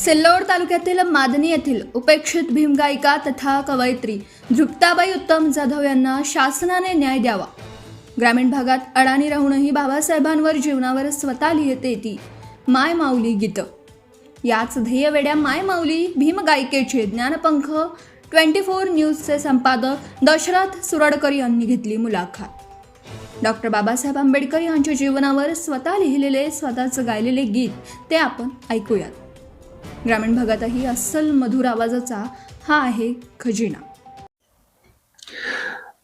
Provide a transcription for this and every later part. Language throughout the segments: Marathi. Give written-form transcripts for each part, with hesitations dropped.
सिल्लोड तालुक्यातील मादनी येथील उपेक्षित भीमगायिका तथा कवयित्री धृप्ताबाई उत्तम जाधव यांना शासनाने न्याय द्यावा. ग्रामीण भागात अडाणी राहूनही बाबासाहेबांवर जीवनावर स्वतः लिहिते ती माय माऊली गीतं. याच ध्येयवेड्या माय माऊली भीमगायिकेचे ज्ञानपंख 24 न्यूजचे संपादक दशरथ सुरडकर यांनी घेतली मुलाखत. डॉक्टर बाबासाहेब आंबेडकर यांच्या जीवनावर स्वतः लिहिलेले स्वतःच गायलेले गीत ते आपण ऐकूयात. ग्रामीण भागातही अस्सल मधुर आवाजाचा हा आहे खजिना.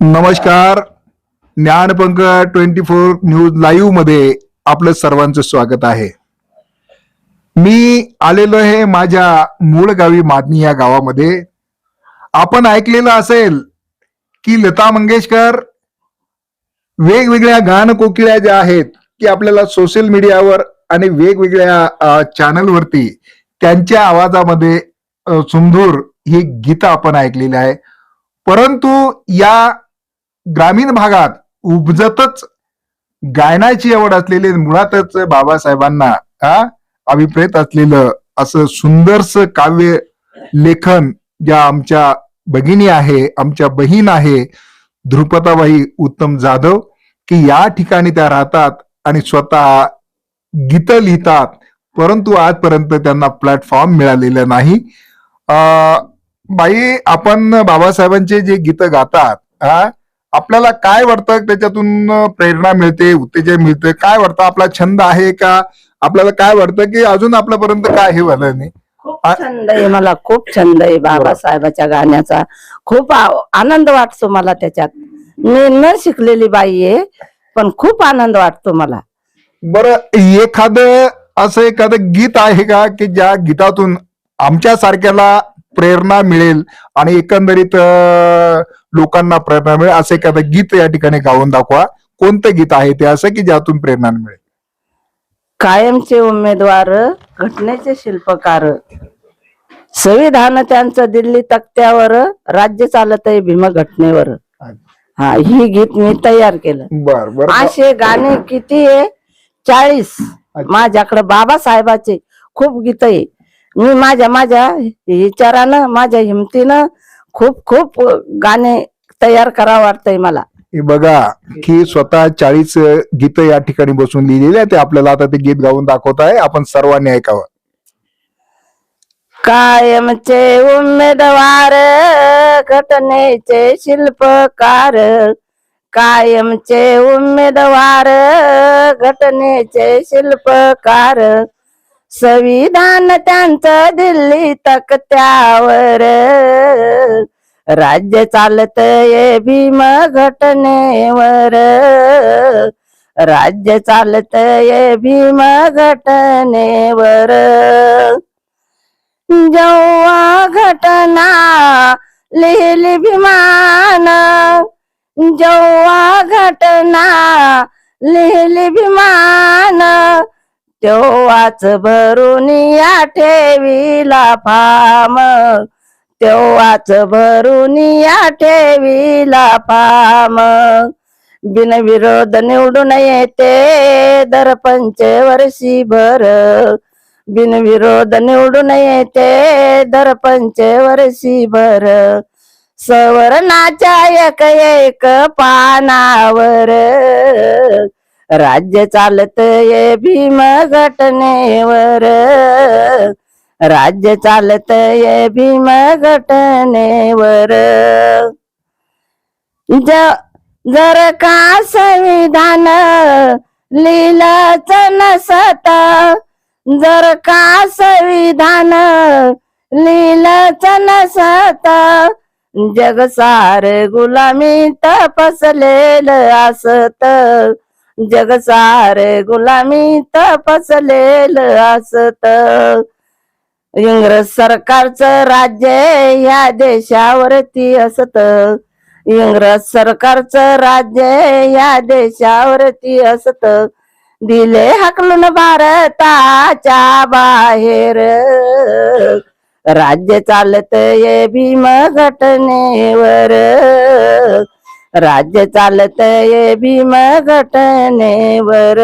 नमस्कार, ज्ञानपंख 24 न्यूज लाईव्ह मध्ये आपलं सर्वांचं स्वागत आहे. मी आलेलो आहे माझ्या मूळ गावी मादनी या गावामध्ये. आपण ऐकलेलं असेल की लता मंगेशकर वेगवेगळ्या गान कोकिळ्या ज्या आहेत की आपल्याला सोशल मीडियावर आणि वेगवेगळ्या चॅनलवरती त्यांच्या आवाजामध्ये सुंदर ही गीतं आपण ऐकलेली आहे. परंतु या ग्रामीण भागात उपजतच गायनाची आवड असलेले, मुळातच बाबासाहेबांना अभिप्रेत असलेलं असं सुंदरस काव्य लेखन ज्या आमच्या भगिनी आहे, आमच्या बहीण आहे धृपताबाई उत्तम जाधव, की या ठिकाणी त्या राहतात आणि स्वतः गीतं लिहितात. परंतु आजपर्यंत त्यांना प्लॅटफॉर्म मिळालेला नाही. बाई, आपण बाबासाहेबांचे जे गीतं गातात, आपल्याला काय वाटतं, त्याच्यातून प्रेरणा मिळते, उत्तेजन मिळते, काय वाटतं, आपला छंद आहे का? आपल्याला काय वाटतं की अजून आपल्यापर्यंत काय हे झालं नाही? खूप छंद आहे, मला खूप छंद आहे बाबासाहेबाच्या गाण्याचा. खूप आनंद वाटतो मला त्याच्यात. मी न शिकलेली बाई आहे, पण खूप आनंद वाटतो मला. बरं, एखादं गीत आहे का की ज्या गीतातून आमच्या सारख्याला प्रेरणा मिळेल आणि एकंदरीत लोकांना प्रेरणा मिळेल असं एखादं गीत या ठिकाणी गाऊन दाखवा. कोणतं गीत आहे ते असं की ज्यातून प्रेरणा मिळेल? कायमचे उमेदवार, घटनेचे शिल्पकार, संविधान त्यांचं दिल्ली तक्त्यावर, राज्य चालत आहे भीम घटनेवर. हा, ही गीत मी तयार केलं. बर, असे गाणे किती आहे? 40 माझ्याकडे बाबासाहेबाचे खूप गीत आहे. मी माझ्या विचारानं, माझ्या हिमतीनं खूप खूप गाणे तयार करावं वाटतंय मला. बघा की स्वतः 40 गीत या ठिकाणी बसून लिहिलेले आहे. ते आपल्याला आता ते गीत गाऊन दाखवत आहे, आपण सर्वांनी ऐकावं. कायमचे उमेदवार, घटनेचे शिल्पकार, कायमचे उमेदवार, घटनेचे शिल्पकार, संविधान त्यांचं दिल्ली तक्त्यावर, राज्य चालतंय भीम घटनेवर, राज्य चालतंय भीम घटनेवर. जेव्हा घटना लिहिली भीमान, जेव्हा घटना लिहिली भीमान, तेव्हाच भरून या ठेवीला फाम, तेव्हाच भरून या ठेवीला फाम. बिनविरोध निवडून येते दर पंचवर्षीभर, बिनविरोध निवडून येते दर पंचवर्षीभर, सवर्णाच्या एक पानावर, राज्य चालतंय भीम घटनेवर, राज्य चालतंय भीम घटनेवर. जर का संविधान लिहिलंच नसत, जर का संविधान लिहिलंच नसत, जग सार गुलामीत फसलेलं असत, जग सार गुलामीत फसलेलं असत. इंग्रज सरकारचं राज्य या देशावरती असत, इंग्रज सरकारचं राज्य या देशावरती असत. दिले हकलून भारताच्या बाहेर, राज्य चालतंय भीम घटनेवर, राज्य चालतंय भीम घटनेवर.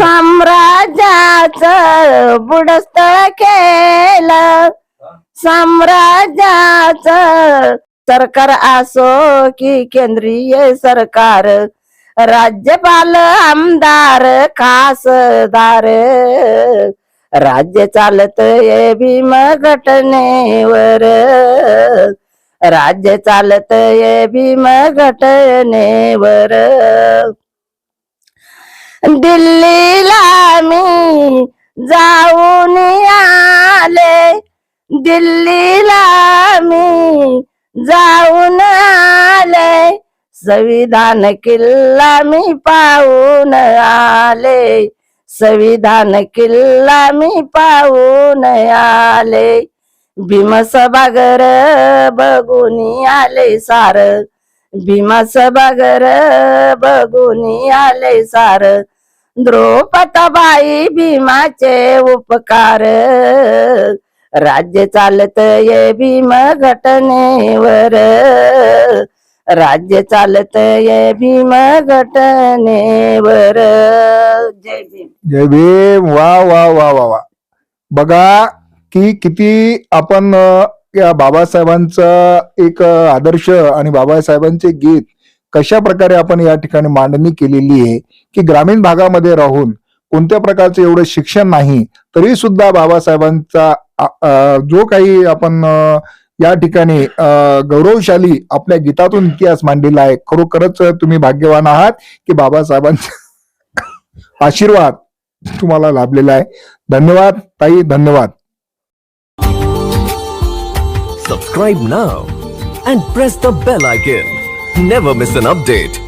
साम्राज्याचं बुडस्थळ केलं, साम्राज्याचं सरकार असो की केंद्रीय सरकार, राज्यपाल आमदार खासदार, राज्य चालतंय भीम घटनेवर, राज्य चालतंय भीम घटनेवर. दिल्लीला मी जाऊन आले, दिल्लीला मी जाऊन आले, संविधान किल्ला मी पाहून आले, संविधान किल्ला मी पाहून आले. भीमसभागर बघून आले सार, भीमसभागर बघून आले सार, द्रौपदबाई भीमाचे उपकार, राज्य चालतंय भीम घटनेवर, राज्य चालतंय भीम घटनेवर. जय भीम. जय भीम. वा वा वा वा वा. बघा की किती आपण या बाबासाहेबांचा एक आदर्श आणि बाबासाहेबांचे गीत कशा प्रकारे आपण या ठिकाणी मांडणी केलेली आहे की ग्रामीण भागामध्ये राहून कोणत्या प्रकारचं एवढं शिक्षण नाही तरी सुद्धा बाबासाहेबांचा जो काही आपण या ठिकाणी गौरवशाली आपल्या गीतातून इतिहास मांडलेला आहे. खरोखरच तुम्ही भाग्यवान आहात की बाबासाहेबांचा आशीर्वाद तुम्हाला लाभलेला आहे. धन्यवाद ताई, धन्यवाद. Subscribe now and press the bell icon. Never miss an update.